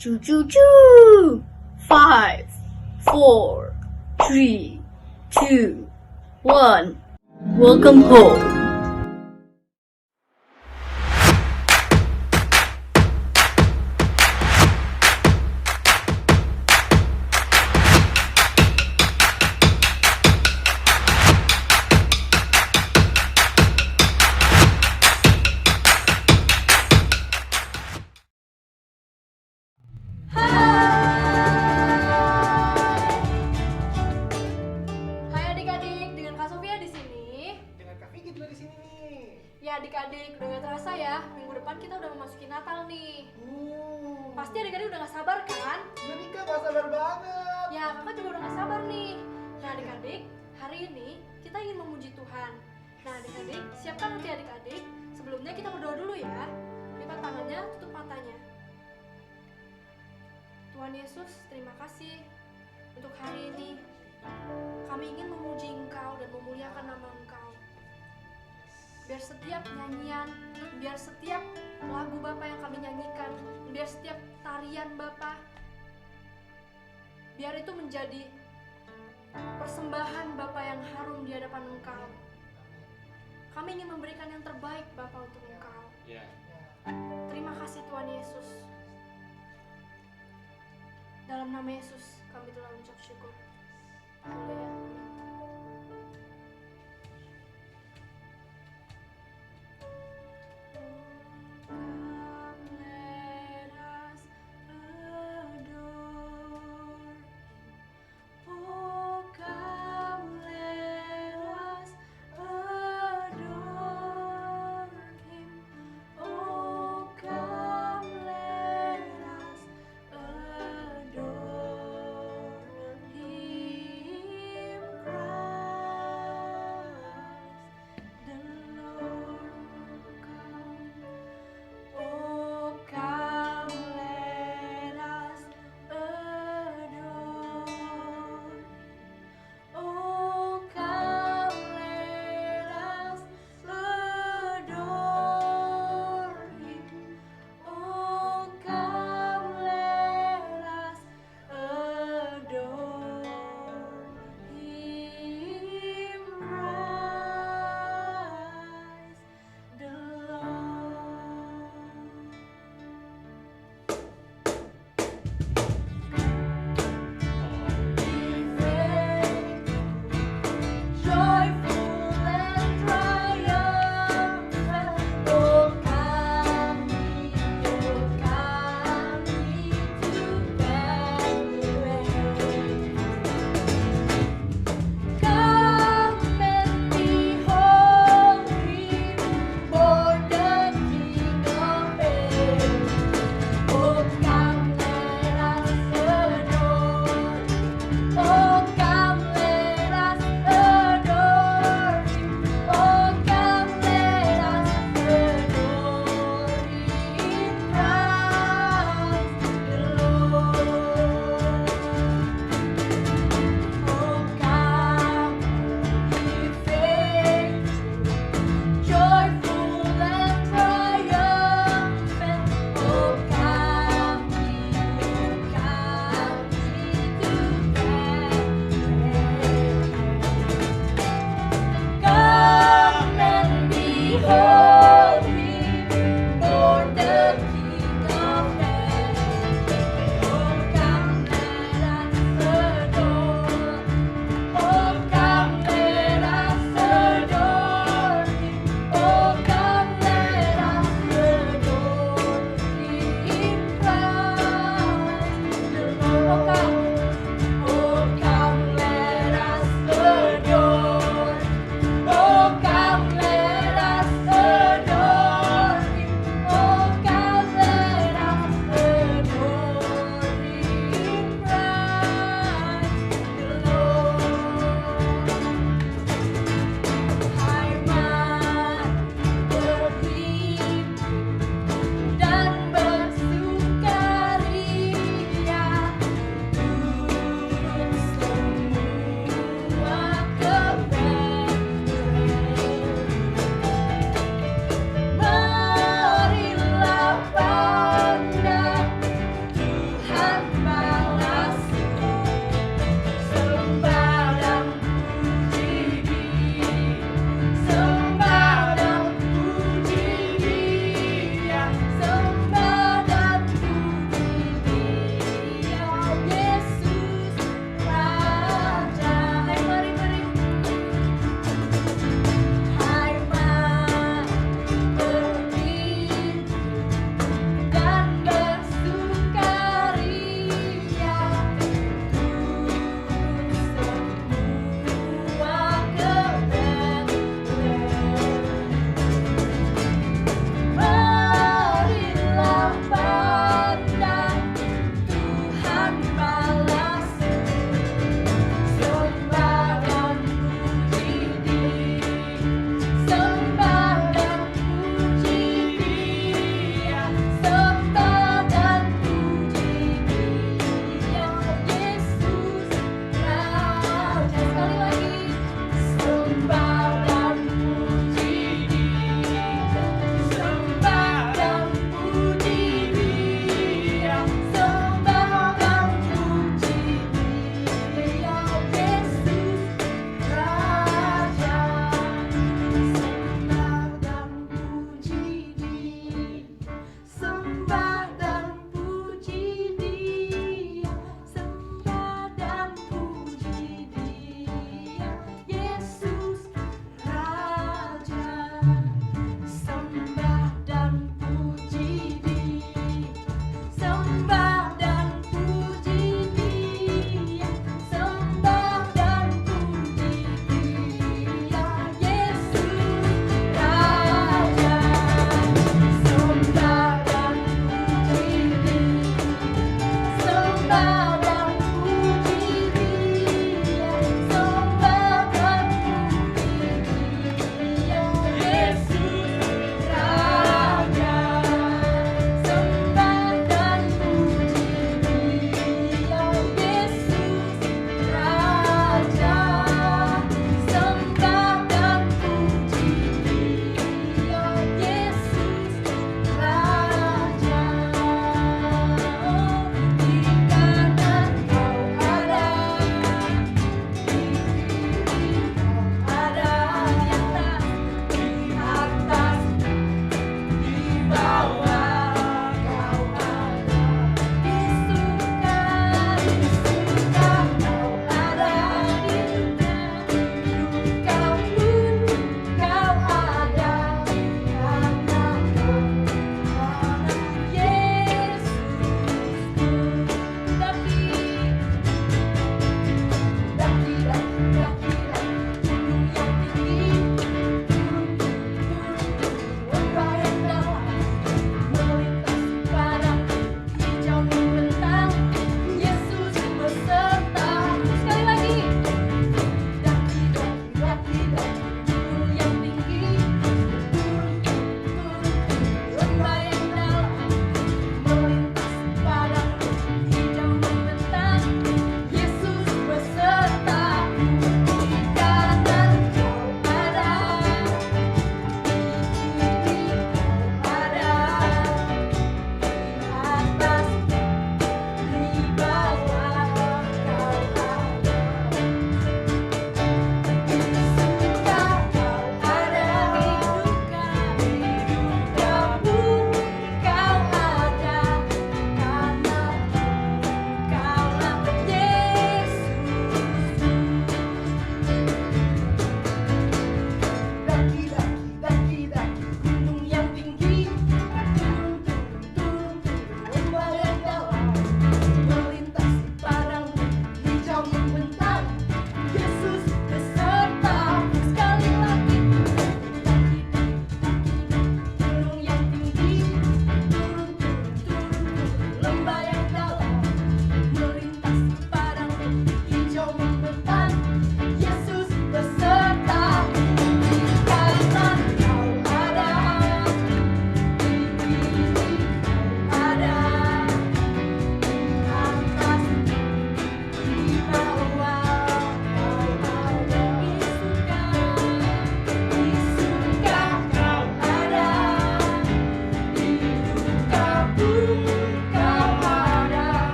Choo choo choo! 5, 4, 3, 2, 1. Welcome home. Hai adik-adik, dengan Kak Sofia di sini. Dengan Kak Vicky juga di sini nih. Ya adik-adik, udah gak terasa ya, minggu depan kita udah memasuki Natal nih. Pasti adik-adik udah gak sabar kan? Iya nih Kak, gak sabar banget. Ya kakak juga udah gak sabar nih. Nah adik-adik, hari ini kita ingin memuji Tuhan. Nah adik-adik, siapkan hati adik-adik. Sebelumnya kita berdoa dulu ya. Lipat tangannya, tutup matanya. Tuhan Yesus, terima kasih untuk hari ini. Kami ingin memuji Engkau dan memuliakan nama Engkau. Biar setiap nyanyian, biar setiap lagu Bapa yang kami nyanyikan, biar setiap tarian Bapa, biar itu menjadi persembahan Bapa yang harum di hadapan Engkau. Kami ingin memberikan yang terbaik Bapa untuk Engkau. Terima kasih Tuhan Yesus. Dalam nama Yesus kami telah mengucap syukur. Haleluya. Come, let us adore. Oh, come, let us adore Him. Oh, come, let us adore Him.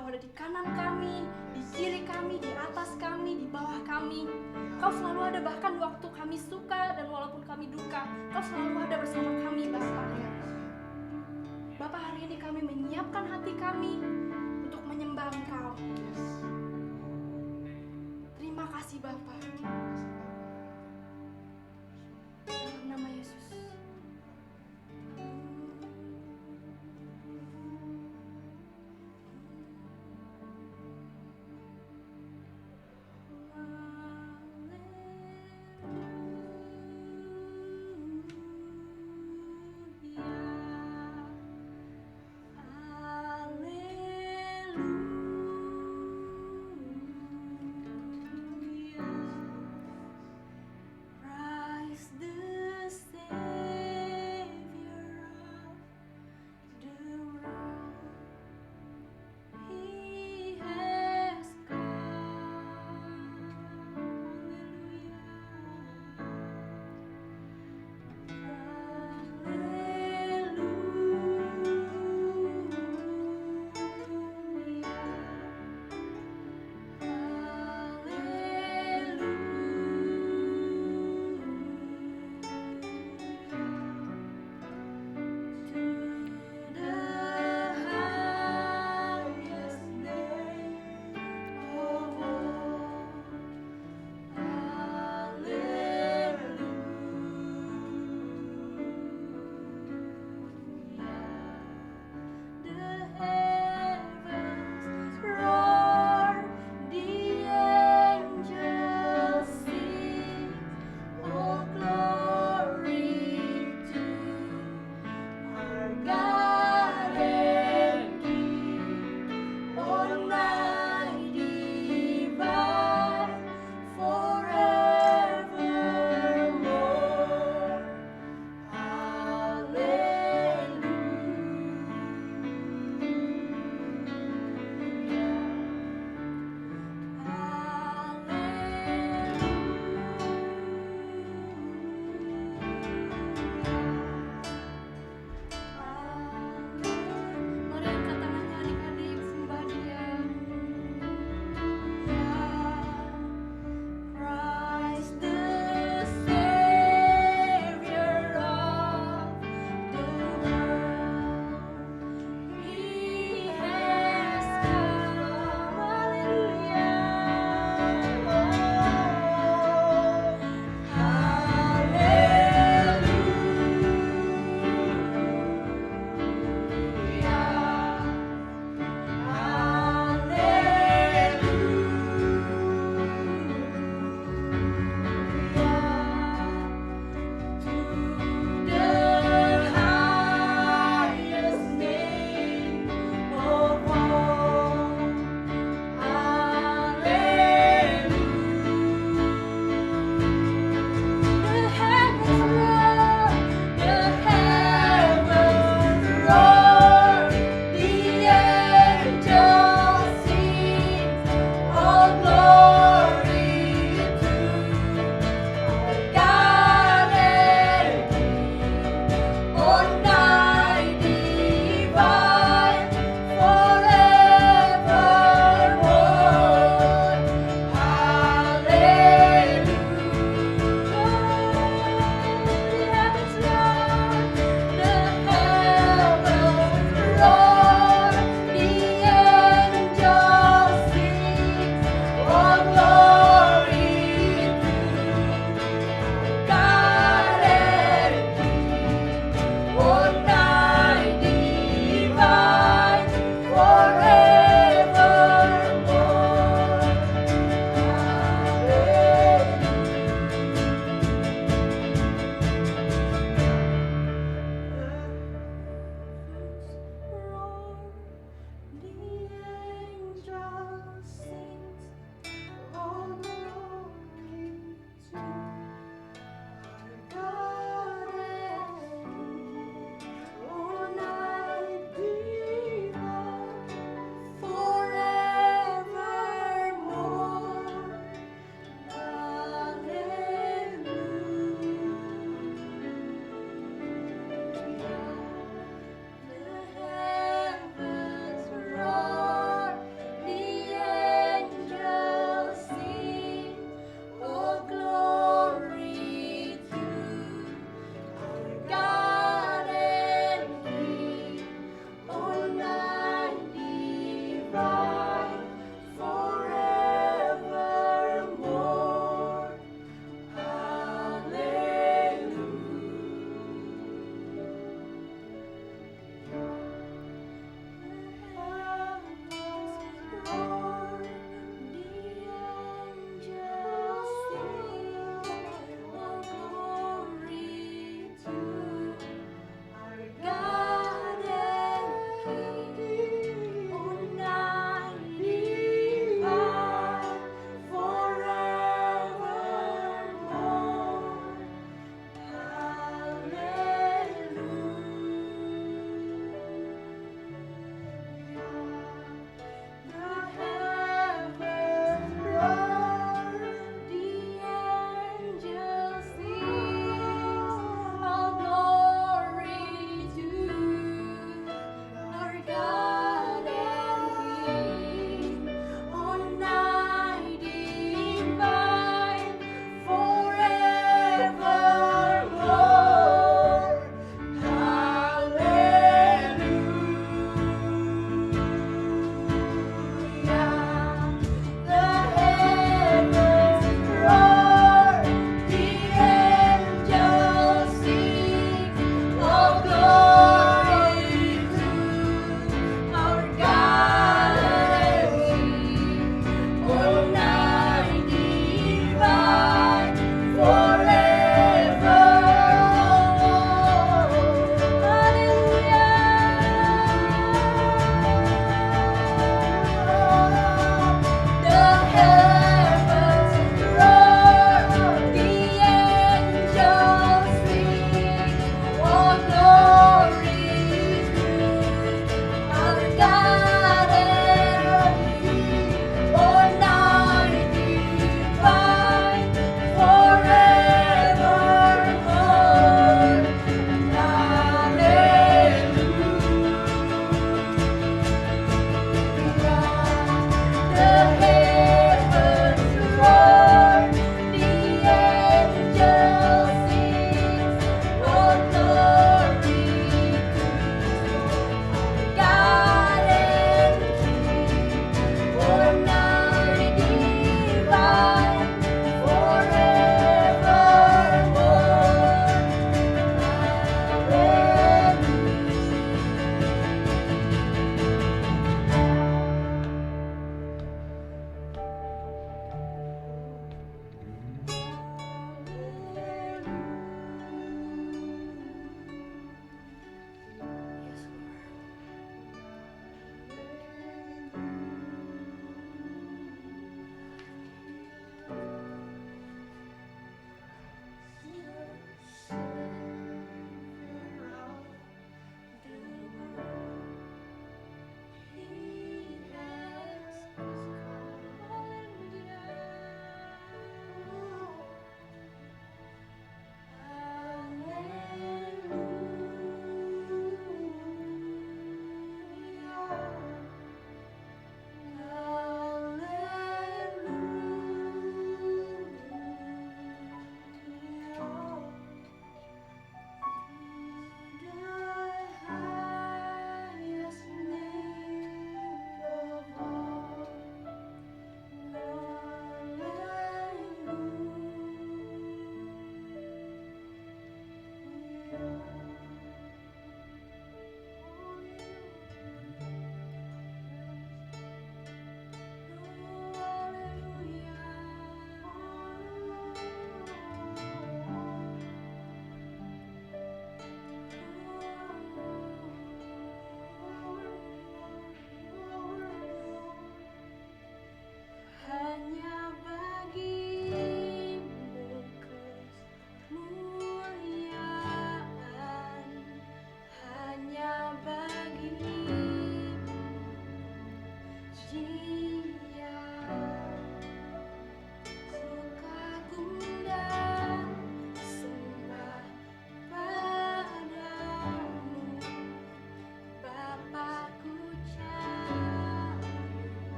Engkau ada di kanan kami, di kiri kami, di atas kami, di bawah kami. Kau selalu ada bahkan waktu kami suka dan walaupun kami duka, Kau selalu ada bersama kami, Bapa. Bapa, hari ini kami menyiapkan hati kami untuk menyembah Engkau. Terima kasih Bapa. Dalam nama Yesus. Haleluya.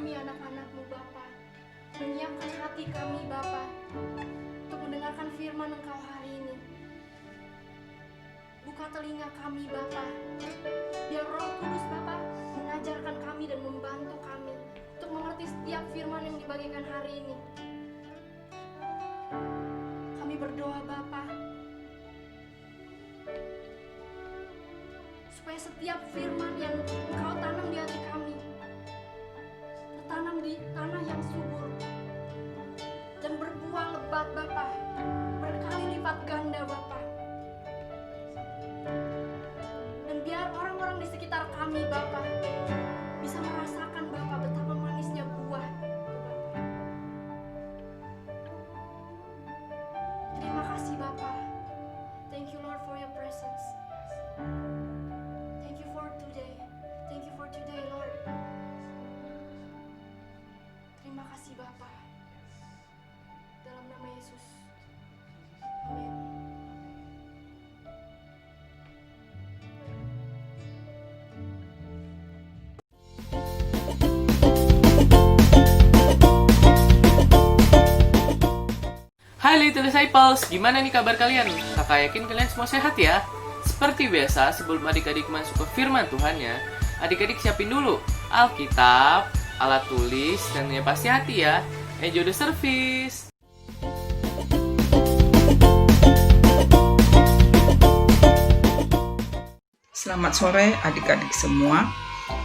kami anak-anak-Mu Bapa. Menyiapkan hati kami Bapa untuk mendengarkan firman Engkau hari ini. Buka telinga kami Bapa, biar Roh Kudus Bapa mengajarkan kami dan membantu kami untuk mengerti setiap firman yang dibagikan hari ini. Kami berdoa Bapa, supaya setiap firman yang Engkau tanam di hati kami tertanam di tanah yang subur dan berbuah lebat Bapa, berkali lipat ganda Bapa. Dan biar orang-orang di sekitar kami Bapa bisa merasakan Bapa betapa manisnya buah itu Bapa. Terima kasih Bapa. Thank you Lord for your presence. Thank you for today. Thank you for today Lord. Terima kasih Bapa. Dalam nama Yesus. Amin. Hai Little Disciples, gimana nih kabar kalian? Kakak yakin kalian semua sehat ya? Seperti biasa, sebelum adik-adik masuk ke firman Tuhannya, adik-adik siapin dulu Alkitab, alat tulis, dan yang pasti hati ya. Enjoy the service! Selamat sore adik-adik semua.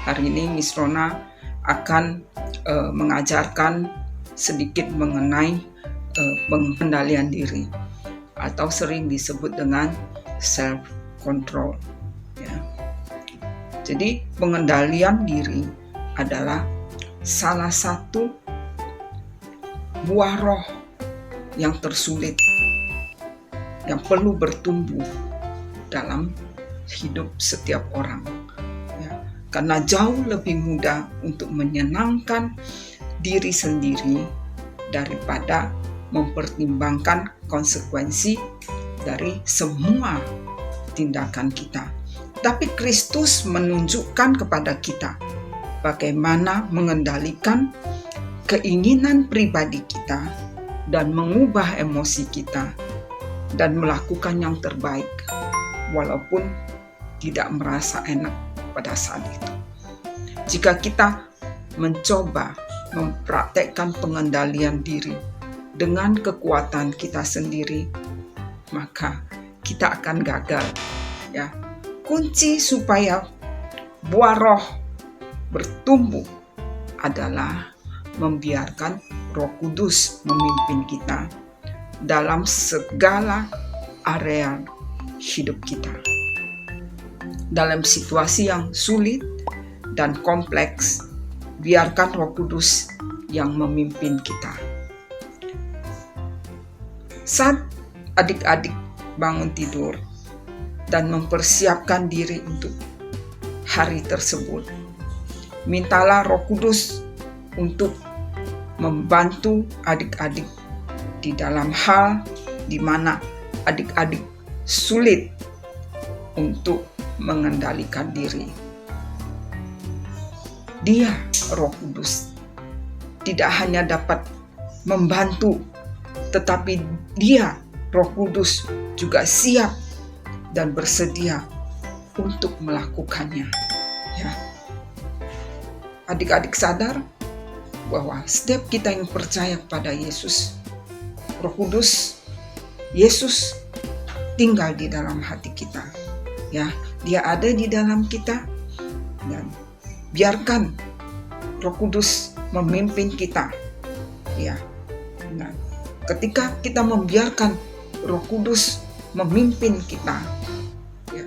Hari ini Miss Rona akan mengajarkan sedikit mengenai pengendalian diri atau sering disebut dengan self control ya. Jadi pengendalian diri adalah salah satu buah roh yang tersulit yang perlu bertumbuh dalam hidup setiap orang ya. Karena jauh lebih mudah untuk menyenangkan diri sendiri daripada mempertimbangkan konsekuensi dari semua tindakan kita. Tapi Kristus menunjukkan kepada kita bagaimana mengendalikan keinginan pribadi kita dan mengubah emosi kita dan melakukan yang terbaik walaupun tidak merasa enak pada saat itu. Jika kita mencoba mempraktekkan pengendalian diri dengan kekuatan kita sendiri, maka kita akan gagal ya. Kunci supaya buah roh bertumbuh adalah membiarkan Roh Kudus memimpin kita dalam segala area hidup kita. Dalam situasi yang sulit dan kompleks, biarkan Roh Kudus yang memimpin kita. Saat adik-adik bangun tidur dan mempersiapkan diri untuk hari tersebut, mintalah Roh Kudus untuk membantu adik-adik di dalam hal di mana adik-adik sulit untuk mengendalikan diri. Dia, Roh Kudus, tidak hanya dapat membantu, tetapi Dia, Roh Kudus, juga siap dan bersedia untuk melakukannya. Ya. Adik-adik sadar bahwa setiap kita yang percaya kepada Yesus, Roh Kudus, Yesus tinggal di dalam hati kita. Ya, Dia ada di dalam kita, dan biarkan Roh Kudus memimpin kita. Ya. Nah, ketika kita membiarkan Roh Kudus memimpin kita, ya,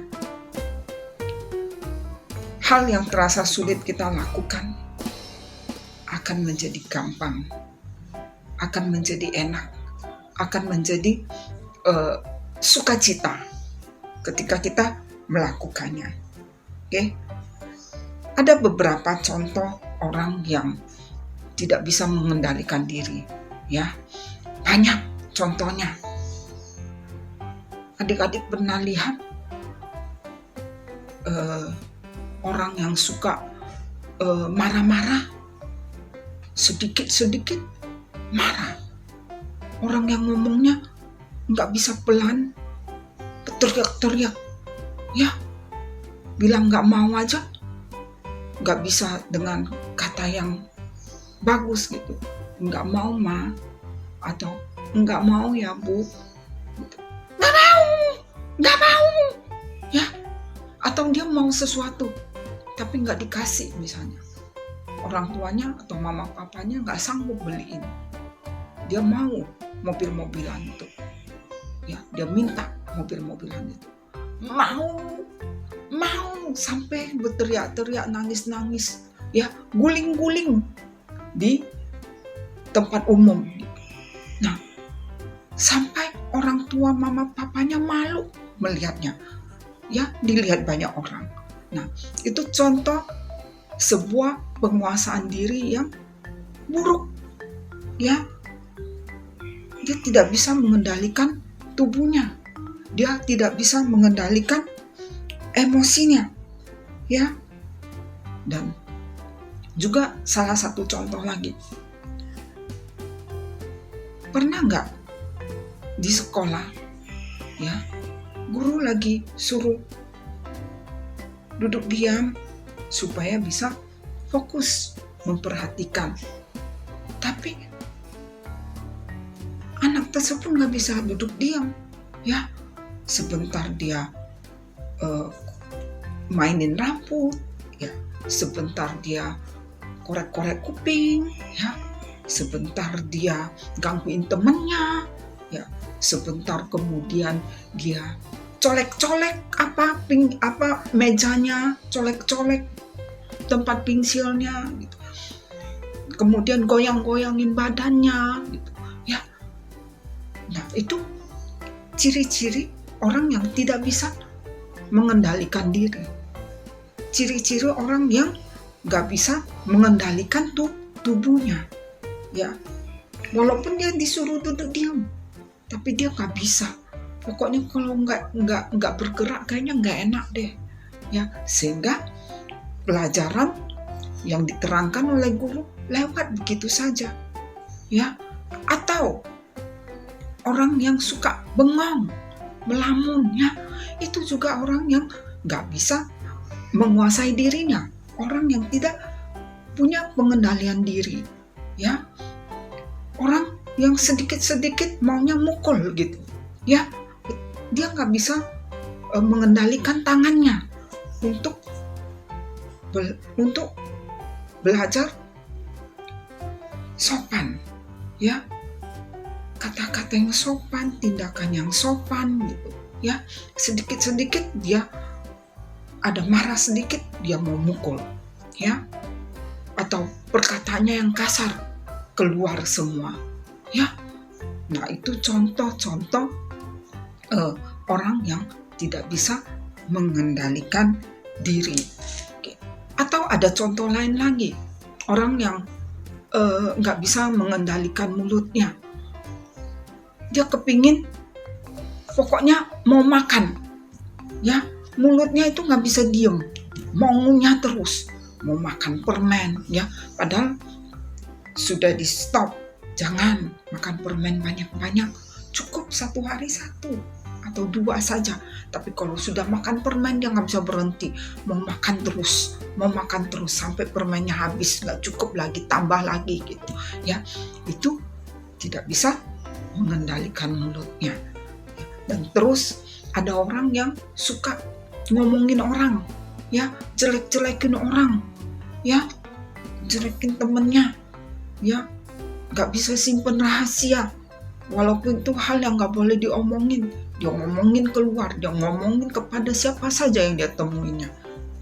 hal yang terasa sulit kita lakukan akan menjadi gampang, akan menjadi enak, akan menjadi sukacita ketika kita melakukannya. Oke? Ada beberapa contoh orang yang tidak bisa mengendalikan diri, ya. Banyak contohnya. Adik-adik pernah lihat orang yang suka marah-marah, sedikit-sedikit marah. Orang yang ngomongnya nggak bisa pelan, teriak-teriak, ya, bilang nggak mau aja, nggak bisa dengan kata yang bagus gitu, nggak mau ma, atau nggak mau ya bu, nggak mau, ya, atau dia mau sesuatu tapi nggak dikasih misalnya, orang tuanya atau mama papanya nggak sanggup beliin, dia mau mobil-mobilan itu, ya, dia minta mobil-mobilan itu, mau sampai berteriak-teriak, nangis-nangis, ya, guling-guling di tempat umum. Nah, sampai orang tua mama papanya malu melihatnya, ya, dilihat banyak orang. Nah, itu contoh sebuah penguasaan diri yang buruk, ya. Dia tidak bisa mengendalikan tubuhnya, dia tidak bisa mengendalikan emosinya, ya. Dan juga salah satu contoh lagi, pernah nggak di sekolah, ya, guru lagi suruh duduk diam supaya bisa fokus memperhatikan, tapi anak tersebut nggak bisa duduk diam, ya, sebentar dia mainin rambut, ya, sebentar dia korek-korek kuping, ya, sebentar dia gangguin temennya, ya, sebentar kemudian dia colek-colek mejanya, colek-colek tempat pensilnya, gitu. Kemudian goyang-goyangin badannya, gitu, ya. Nah, itu ciri-ciri orang yang tidak bisa mengendalikan diri, ciri-ciri orang yang nggak bisa mengendalikan tubuhnya, ya. Walaupun dia disuruh duduk diam, tapi dia nggak bisa. Pokoknya kalau nggak bergerak kayaknya nggak enak deh, ya. Sehingga pelajaran yang diterangkan oleh guru lewat begitu saja, ya. Atau orang yang suka bengong, melamun, ya, itu juga orang yang nggak bisa menguasai dirinya, orang yang tidak punya pengendalian diri, ya. Orang yang sedikit-sedikit maunya mukul gitu, ya, dia nggak bisa mengendalikan tangannya untuk belajar sopan, ya, kata-kata yang sopan, tindakan yang sopan, gitu, ya. Sedikit-sedikit dia ada marah sedikit, dia mau mukul, ya, atau perkataannya yang kasar keluar semua, ya. Nah, itu contoh-contoh orang yang tidak bisa mengendalikan diri. Oke. Atau ada contoh lain lagi, orang yang nggak bisa mengendalikan mulutnya. Dia kepingin, pokoknya mau makan, ya, mulutnya itu nggak bisa diem, mau ngunyah terus, mau makan permen, ya, padahal sudah di stop, jangan makan permen banyak-banyak, cukup 1 hari 1 atau 2 saja. Tapi kalau sudah makan permen dia nggak bisa berhenti, mau makan terus sampai permennya habis, nggak cukup lagi, tambah lagi, gitu, ya. Itu tidak bisa mengendalikan mulutnya. Dan terus ada orang yang suka ngomongin orang, ya, jelek-jelekin orang, ya, jelekin temennya, ya, nggak bisa simpen rahasia, walaupun itu hal yang nggak boleh diomongin, dia ngomongin keluar, dia ngomongin kepada siapa saja yang dia temuinya,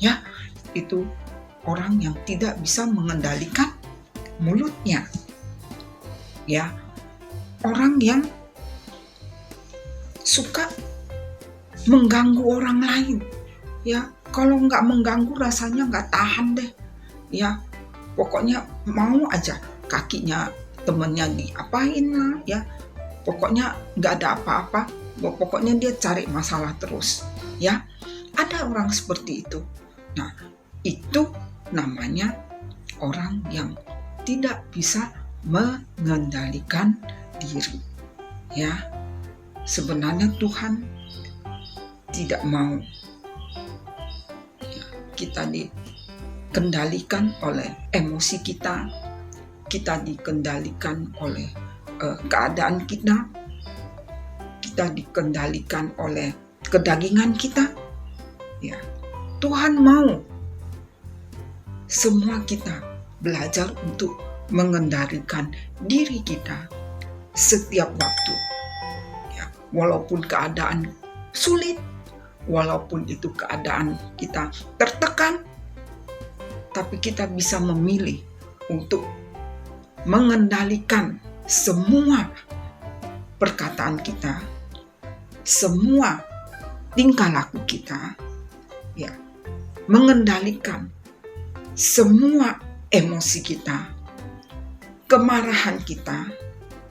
ya. Itu orang yang tidak bisa mengendalikan mulutnya, ya. Orang yang suka mengganggu orang lain, ya, kalau nggak mengganggu rasanya nggak tahan deh, ya, pokoknya mau aja kakinya temennya diapain lah, ya, pokoknya nggak ada apa-apa, pokoknya dia cari masalah terus, ya. Ada orang seperti itu. Nah, itu namanya orang yang tidak bisa mengendalikan diri. Ya, sebenarnya Tuhan tidak mau kita dikendalikan oleh emosi kita dikendalikan oleh keadaan kita dikendalikan oleh kedagingan kita. Ya, Tuhan mau semua kita belajar untuk mengendalikan diri kita setiap waktu. Ya, walaupun keadaan sulit, walaupun itu keadaan kita tertekan, tapi kita bisa memilih untuk mengendalikan semua perkataan kita, semua tingkah laku kita, ya, mengendalikan semua emosi kita, kemarahan kita,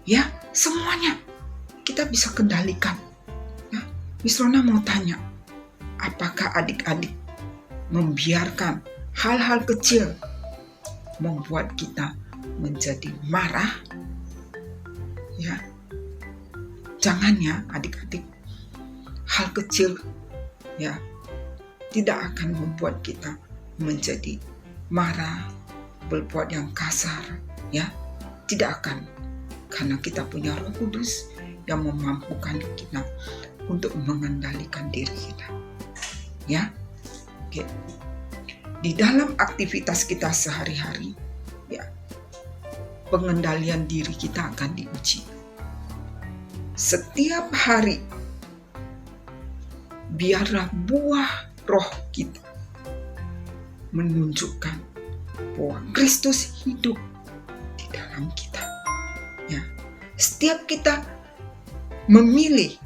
ya, semuanya kita bisa kendalikan. Nah, Miss Rona mau tanya, apakah adik-adik membiarkan hal-hal kecil membuat kita menjadi marah? Ya, jangan ya adik-adik. Hal kecil ya tidak akan membuat kita menjadi marah, berbuat yang kasar, ya, tidak akan, karena kita punya Roh Kudus yang memampukan kita untuk mengendalikan diri kita. Ya, oke. Di dalam aktivitas kita sehari-hari, ya, pengendalian diri kita akan diuji. Setiap hari, biarlah buah roh kita menunjukkan bahwa Kristus hidup di dalam kita. Ya, setiap kita memilih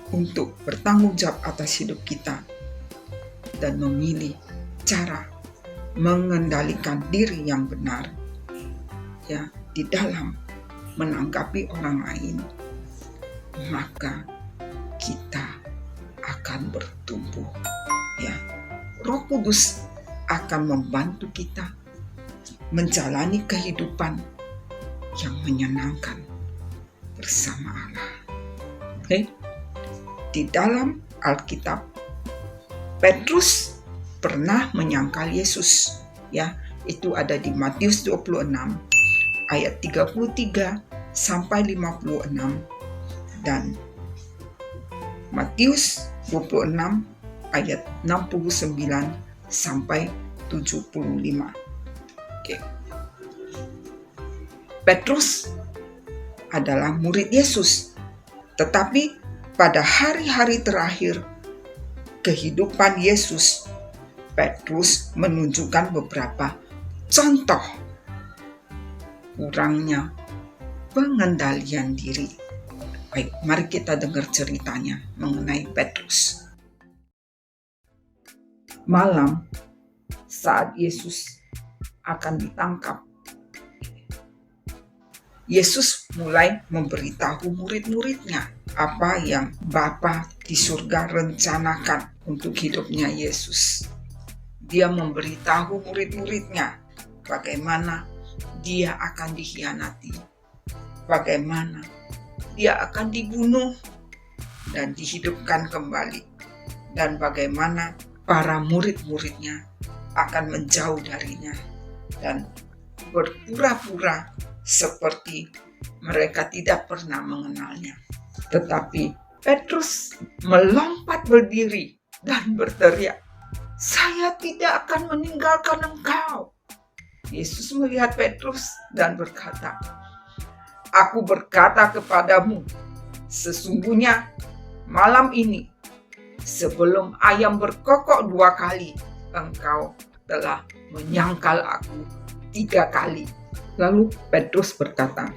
untuk bertanggung jawab atas hidup kita dan memilih cara mengendalikan diri yang benar, ya, di dalam menanggapi orang lain, maka kita akan bertumbuh. Ya, Roh Kudus akan membantu kita menjalani kehidupan yang menyenangkan bersama Allah. Oke? Di dalam Alkitab, Petrus pernah menyangkal Yesus. Ya, itu ada di Matius 26 ayat 33 sampai 56 dan Matius 26 ayat 69 sampai 75. Oke. Petrus adalah murid Yesus, tetapi pada hari-hari terakhir kehidupan Yesus, Petrus menunjukkan beberapa contoh kurangnya pengendalian diri. Baik, mari kita dengar ceritanya mengenai Petrus. Malam saat Yesus akan ditangkap, Yesus mulai memberitahu murid-muridnya apa yang Bapa di surga rencanakan untuk hidupnya Yesus. Dia memberitahu murid-muridnya bagaimana dia akan dikhianati, bagaimana dia akan dibunuh dan dihidupkan kembali, dan bagaimana para murid-muridnya akan menjauh darinya dan berpura-pura seperti mereka tidak pernah mengenalnya. Tetapi Petrus melompat berdiri dan berteriak, "Saya tidak akan meninggalkan engkau." Yesus melihat Petrus dan berkata, "Aku berkata kepadamu, sesungguhnya malam ini, sebelum ayam berkokok 2 kali, engkau telah menyangkal aku 3 kali. Lalu Petrus berkata,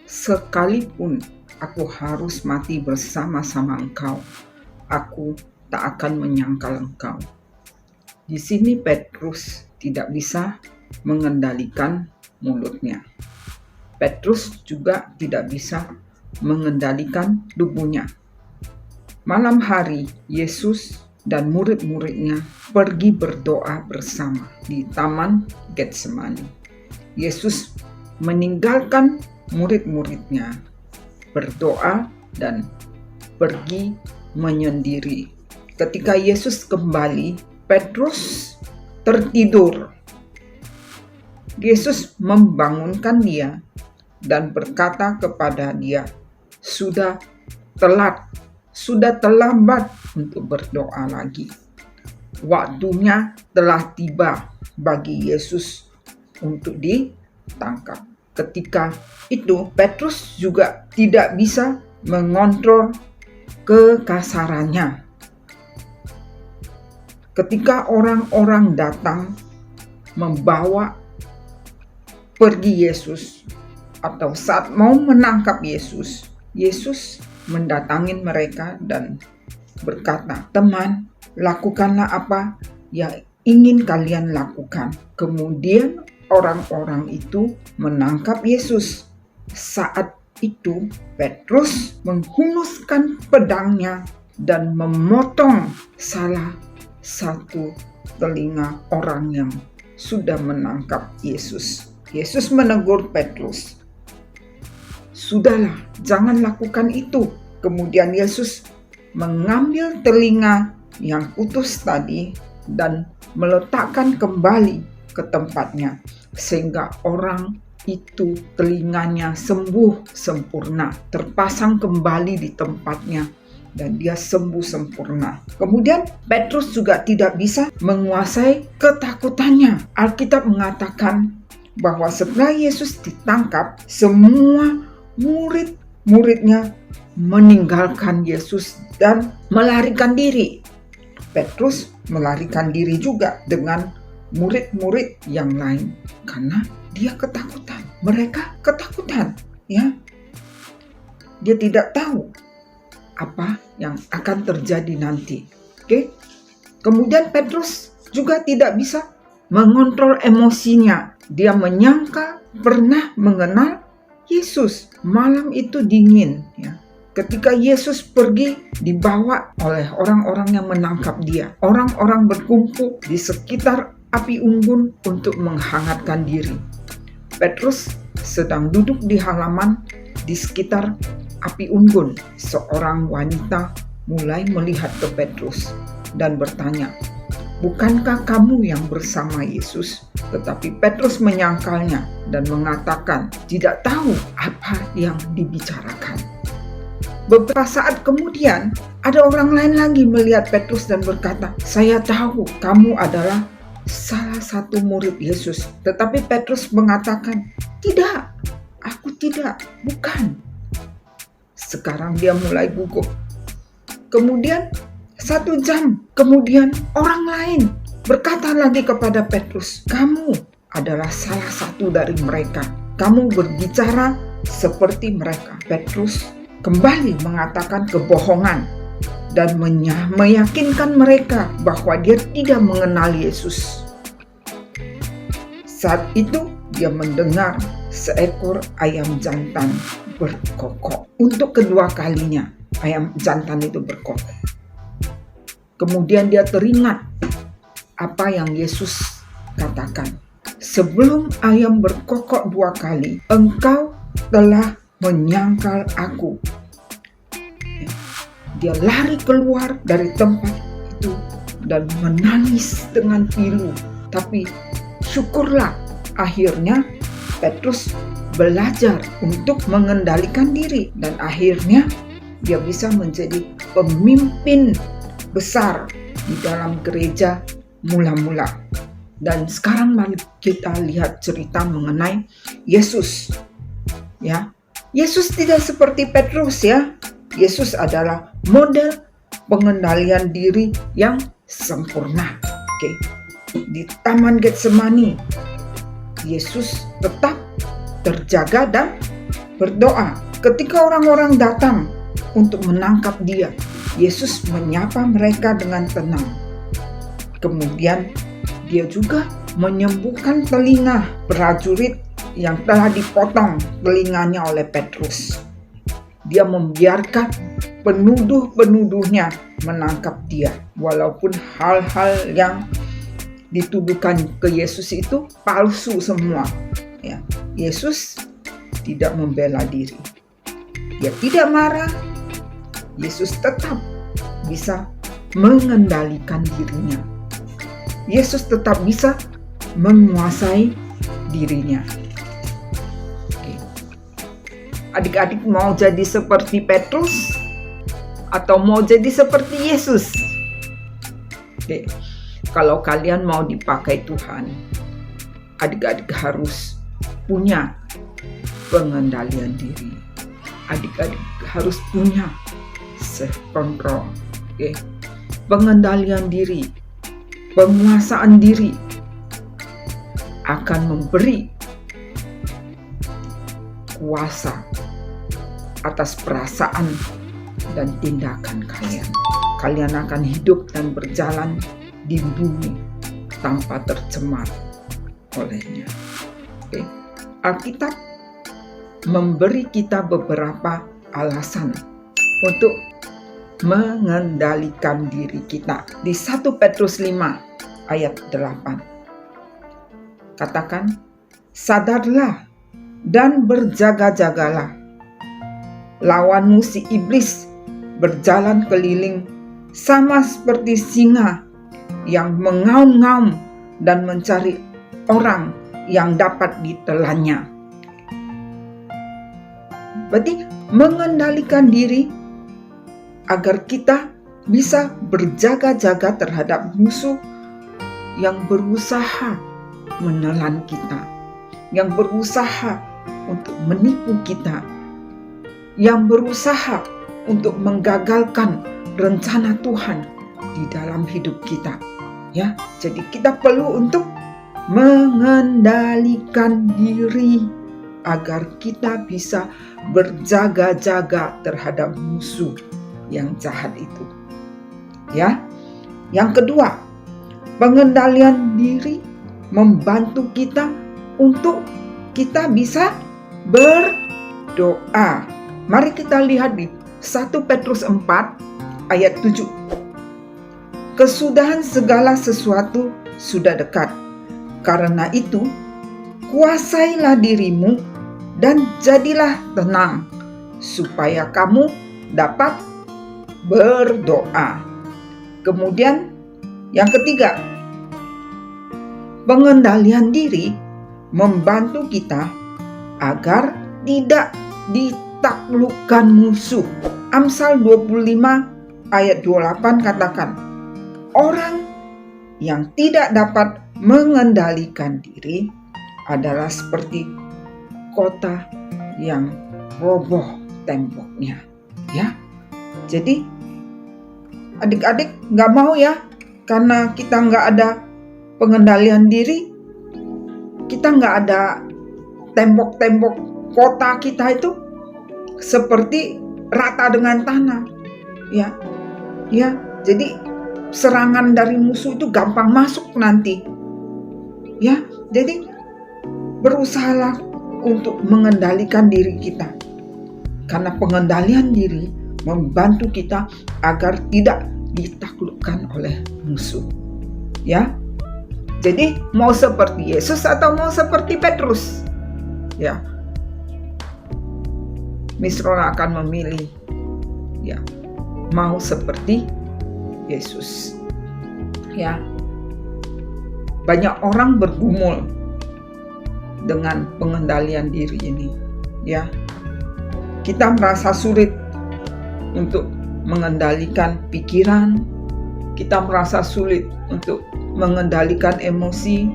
"Sekalipun aku harus mati bersama-sama engkau, aku tak akan menyangkal engkau." Di sini Petrus tidak bisa mengendalikan mulutnya. Petrus juga tidak bisa mengendalikan tubuhnya. Malam hari Yesus dan murid-muridnya pergi berdoa bersama di Taman Getsemani. Yesus meninggalkan murid-muridnya berdoa dan pergi menyendiri. Ketika Yesus kembali, Petrus tertidur. Yesus membangunkan dia dan berkata kepada dia, "Sudah telat, sudah terlambat untuk berdoa lagi. Waktunya telah tiba bagi Yesus untuk ditangkap." Ketika itu, Petrus juga tidak bisa mengontrol kekasarannya. Ketika orang-orang datang membawa pergi Yesus, atau saat mau menangkap Yesus, Yesus mendatangi mereka dan berkata, "Teman, lakukanlah apa yang ingin kalian lakukan." Kemudian orang-orang itu menangkap Yesus. Saat itu Petrus menghunuskan pedangnya dan memotong salah satu telinga orang yang sudah menangkap Yesus. Yesus menegur Petrus, "Sudahlah, jangan lakukan itu." Kemudian Yesus mengambil telinga yang putus tadi dan meletakkan kembali ke tempatnya, sehingga orang itu telinganya sembuh sempurna, terpasang kembali di tempatnya, dan dia sembuh sempurna. Kemudian Petrus juga tidak bisa menguasai ketakutannya. Alkitab mengatakan bahwa setelah Yesus ditangkap, semua murid-muridnya meninggalkan Yesus dan melarikan diri. Petrus melarikan diri juga dengan murid-murid yang lain karena dia ketakutan. Mereka ketakutan, ya. Dia tidak tahu apa yang akan terjadi nanti. Oke. Kemudian Petrus juga tidak bisa mengontrol emosinya. Dia menyangka pernah mengenal Yesus. Malam itu dingin, ya. Ketika Yesus pergi, dibawa oleh orang-orang yang menangkap dia. Orang-orang berkumpul di sekitar api unggun untuk menghangatkan diri. Petrus sedang duduk di halaman di sekitar api unggun. Seorang wanita mulai melihat ke Petrus dan bertanya, "Bukankah kamu yang bersama Yesus?" Tetapi Petrus menyangkalnya dan mengatakan tidak tahu apa yang dibicarakan. Beberapa saat kemudian, ada orang lain lagi melihat Petrus dan berkata, "Saya tahu kamu adalah salah satu murid Yesus." Tetapi Petrus mengatakan, "Tidak, aku tidak, bukan." Sekarang dia mulai gugup. Kemudian 1 jam kemudian orang lain berkata lagi kepada Petrus, "Kamu adalah salah satu dari mereka. Kamu berbicara seperti mereka." Petrus kembali mengatakan kebohongan dan meyakinkan mereka bahwa dia tidak mengenal Yesus. Saat itu dia mendengar seekor ayam jantan berkokok. Untuk kedua kalinya ayam jantan itu berkokok. Kemudian dia teringat apa yang Yesus katakan. "Sebelum ayam berkokok 2 kali, engkau telah menyangkal aku." Dia lari keluar dari tempat itu dan menangis dengan pilu. Tapi syukurlah, akhirnya Petrus belajar untuk mengendalikan diri dan akhirnya dia bisa menjadi pemimpin besar di dalam gereja mula-mula. Dan sekarang mari kita lihat cerita mengenai Yesus. Ya, Yesus tidak seperti Petrus, ya. Yesus adalah model pengendalian diri yang sempurna. Oke. Di Taman Getsemani, Yesus tetap terjaga dan berdoa. Ketika orang-orang datang untuk menangkap dia, Yesus menyapa mereka dengan tenang. Kemudian dia juga menyembuhkan telinga prajurit yang telah dipotong telinganya oleh Petrus. Dia membiarkan penuduh-penuduhnya menangkap dia, walaupun hal-hal yang dituduhkan ke Yesus itu palsu semua. Ya, Yesus tidak membela diri. Dia tidak marah. Yesus tetap bisa mengendalikan dirinya. Yesus tetap bisa menguasai dirinya. Oke. Adik-adik mau jadi seperti Petrus atau mau jadi seperti Yesus? Oke. Kalau kalian mau dipakai Tuhan, adik-adik harus punya pengendalian diri. Adik-adik harus punya self-control, okay? Pengendalian diri, penguasaan diri akan memberi kuasa atas perasaan dan tindakan kalian. Kalian akan hidup dan berjalan di bumi tanpa tercemar olehnya. Okay? Alkitab memberi kita beberapa alasan untuk mengendalikan diri kita. Di 1 Petrus 5 ayat 8. Katakan, sadarlah dan berjaga-jagalah. Lawanmu si iblis berjalan keliling sama seperti singa yang mengaum-ngaum dan mencari orang yang dapat ditelannya. Berarti mengendalikan diri agar kita bisa berjaga-jaga terhadap musuh yang berusaha menelan kita, yang berusaha untuk menipu kita, yang berusaha untuk menggagalkan rencana Tuhan di dalam hidup kita. Ya, jadi kita perlu untuk mengendalikan diri agar kita bisa berjaga-jaga terhadap musuh yang jahat itu. Ya. Yang kedua, pengendalian diri membantu kita untuk kita bisa berdoa. Mari kita lihat di 1 Petrus 4 ayat 7. Kesudahan segala sesuatu sudah dekat. Karena itu, kuasailah dirimu dan jadilah tenang, supaya kamu dapat berdoa. Kemudian yang ketiga, pengendalian diri membantu kita agar tidak ditaklukkan musuh. Amsal 25 ayat 28 katakan, orang yang tidak dapat mengendalikan diri adalah seperti kota yang roboh temboknya. Ya, jadi adik-adik nggak mau ya, karena kita nggak ada pengendalian diri, kita nggak ada tembok-tembok kota kita itu seperti rata dengan tanah. Ya, jadi serangan dari musuh itu gampang masuk nanti. Ya, jadi berusahalah untuk mengendalikan diri kita. Karena pengendalian diri membantu kita agar tidak ditaklukkan oleh musuh. Ya. Jadi mau seperti Yesus atau mau seperti Petrus? Ya. Miss Rona akan memilih ya, mau seperti Yesus. Ya. Banyak orang bergumul dengan pengendalian diri ini. Ya. Kita merasa sulit untuk mengendalikan pikiran, kita merasa sulit untuk mengendalikan emosi,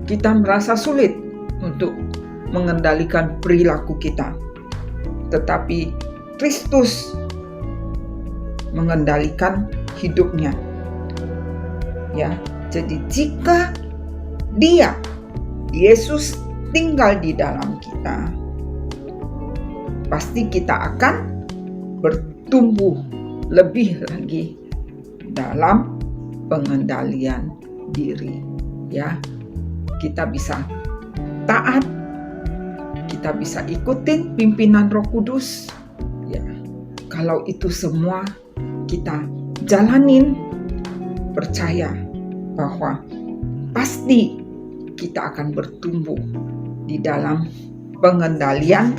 kita merasa sulit untuk mengendalikan perilaku kita. Tetapi Kristus mengendalikan hidupnya. Ya, jadi jika Yesus tinggal di dalam kita, pasti kita akan bertumbuh lebih lagi dalam pengendalian diri. Ya, kita bisa taat, kita bisa ikutin pimpinan Roh Kudus. Ya, Kalau itu semua kita jalanin, percaya bahwa pasti kita akan bertumbuh di dalam pengendalian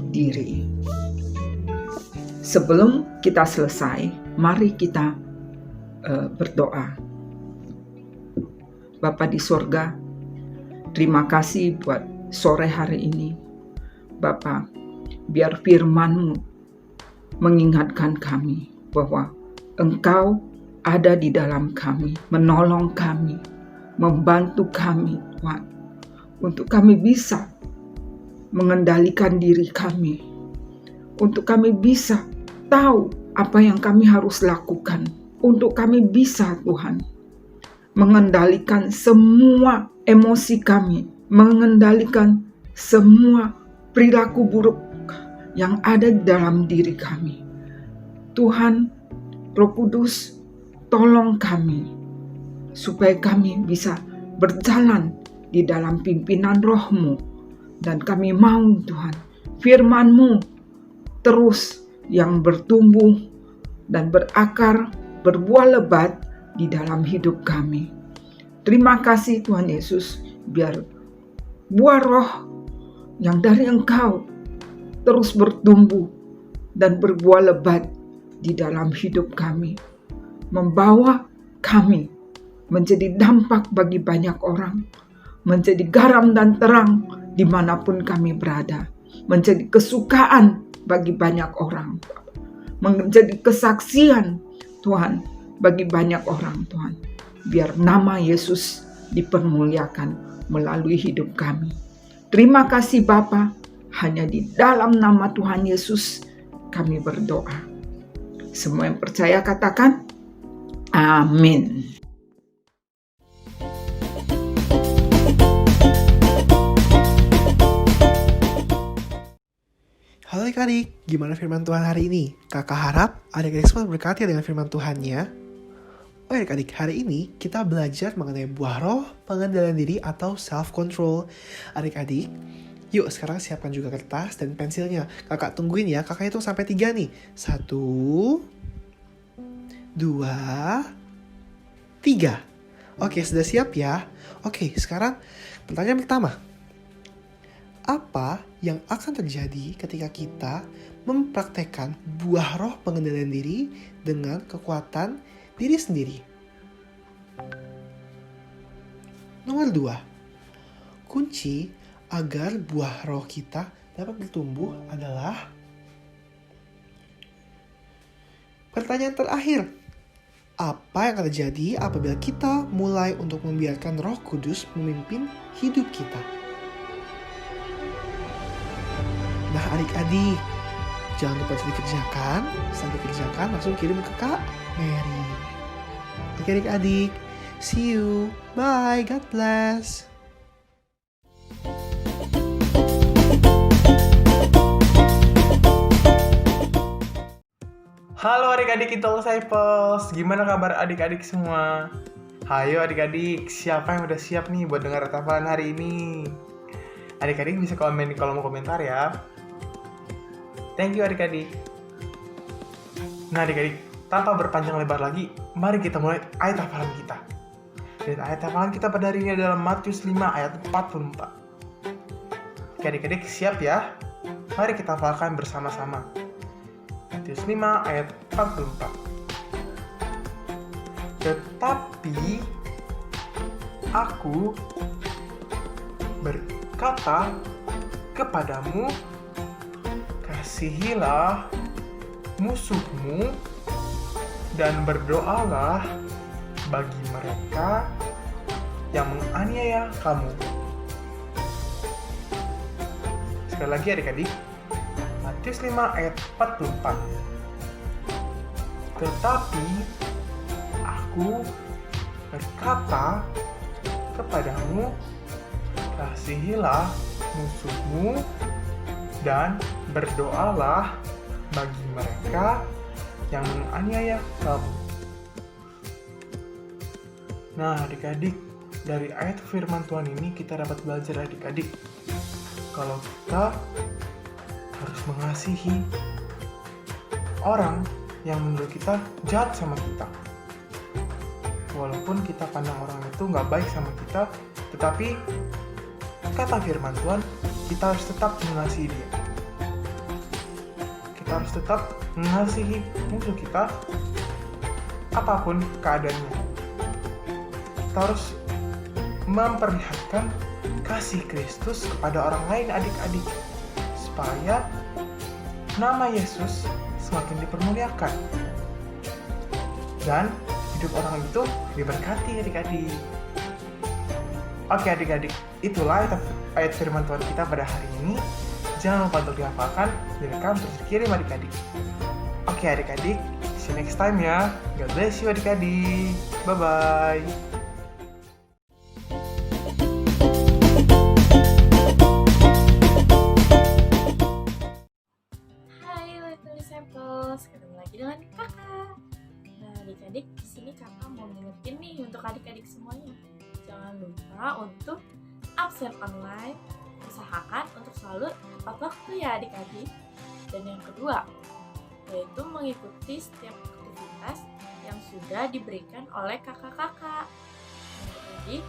diri. Sebelum kita selesai, mari kita berdoa. Bapa di sorga, terima kasih buat sore hari ini. Bapa, biar firman-Mu mengingatkan kami bahwa Engkau ada di dalam kami, menolong kami, membantu kami, Tuhan, untuk kami bisa mengendalikan diri kami, untuk kami bisa tahu apa yang kami harus lakukan, untuk kami bisa, Tuhan, mengendalikan semua emosi kami, mengendalikan semua perilaku buruk yang ada di dalam diri kami. Tuhan, Roh Kudus, tolong kami supaya kami bisa berjalan di dalam pimpinan Roh-Mu, dan kami mau, Tuhan, firman-Mu terus yang bertumbuh dan berakar, berbuah lebat di dalam hidup kami. Terima kasih Tuhan Yesus, biar buah roh yang dari Engkau terus bertumbuh dan berbuah lebat di dalam hidup kami, membawa kami menjadi dampak bagi banyak orang, menjadi garam dan terang dimanapun kami berada, menjadi kesukaan bagi banyak orang, menjadi kesaksian Tuhan bagi banyak orang, Tuhan. Biar nama Yesus dipermuliakan melalui hidup kami. Terima kasih Bapa, hanya di dalam nama Tuhan Yesus kami berdoa. Semua yang percaya katakan amin. Halo adik-adik, gimana firman Tuhan hari ini? Kakak harap adik-adik semua berkati dengan firman Tuhannya. Oh adik-adik, hari ini kita belajar mengenai buah roh, pengendalian diri atau self-control. Adik-adik, yuk sekarang siapkan juga kertas dan pensilnya. Kakak tungguin ya, kakak hitung sampai 3 nih. 1, 2, 3. Oke, sudah siap ya? Oke, sekarang pertanyaan pertama. Apa yang akan terjadi ketika kita mempraktekkan buah roh pengendalian diri dengan kekuatan diri sendiri? Nomor 2. Kunci agar buah roh kita dapat bertumbuh adalah pertanyaan terakhir. Apa yang akan terjadi apabila kita mulai untuk membiarkan Roh Kudus memimpin hidup kita? Nah adik-adik, jangan lupa dikerjakan. Setelah dikerjakan langsung kirim ke Kak Mary. Oke adik-adik, see you. Bye, God bless. Halo adik-adik Little Disciples, gimana kabar adik-adik semua? Hayo adik-adik, siapa yang udah siap nih buat dengar hafalan hari ini? Adik-adik bisa komen di kolom komentar ya. Thank you adik-adik. Nah adik-adik, tanpa berpanjang lebar lagi, mari kita mulai ayat hafalan kita. Dan ayat hafalan kita pada hari ini adalah Matius 5 ayat 44. Oke adik-adik, siap ya? Mari kita hafalkan bersama-sama. Matius 5 ayat 44. Tetapi aku berkata kepadamu, kasihilah musuhmu dan berdoalah bagi mereka yang menganiaya kamu. Sekali lagi adik-adik, Matius 5 ayat 44. Tetapi aku berkata kepadamu, kasihilah musuhmu dan berdoalah bagi mereka yang menganiaya kamu. Nah adik-adik, dari ayat firman Tuhan ini kita dapat belajar adik-adik, kalau kita harus mengasihi orang yang menurut kita jahat sama kita. Walaupun kita pandang orang itu nggak baik sama kita, tetapi kata firman Tuhan, kita harus tetap mengasihi dia. Kita harus tetap mengasihi musuh kita, apapun keadaannya. Kita harus memperlihatkan kasih Kristus kepada orang lain, adik-adik, supaya nama Yesus semakin dipermuliakan dan hidup orang itu diberkati, adik-adik. Oke adik-adik, itulah ayat firman Tuhan kita pada hari ini. Jangan lupa untuk dihafalkan, direkam, terus dikirim adik-adik. Oke adik-adik, see you next time ya. God bless you adik-adik. Bye-bye. Hai Little Disciples, ketemu lagi dengan kakak. Nah adik-adik, di sini kakak mau ngingetin nih untuk adik-adik semuanya. Jangan lupa untuk absen online, usahakan untuk selalu tepat waktu ya adik-adik. Dan yang kedua, yaitu mengikuti setiap aktivitas yang sudah diberikan oleh kakak-kakak. Adik-adik,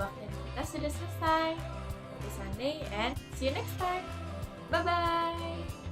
waktunya kita sudah selesai. Happy Sunday and see you next time. Bye-bye.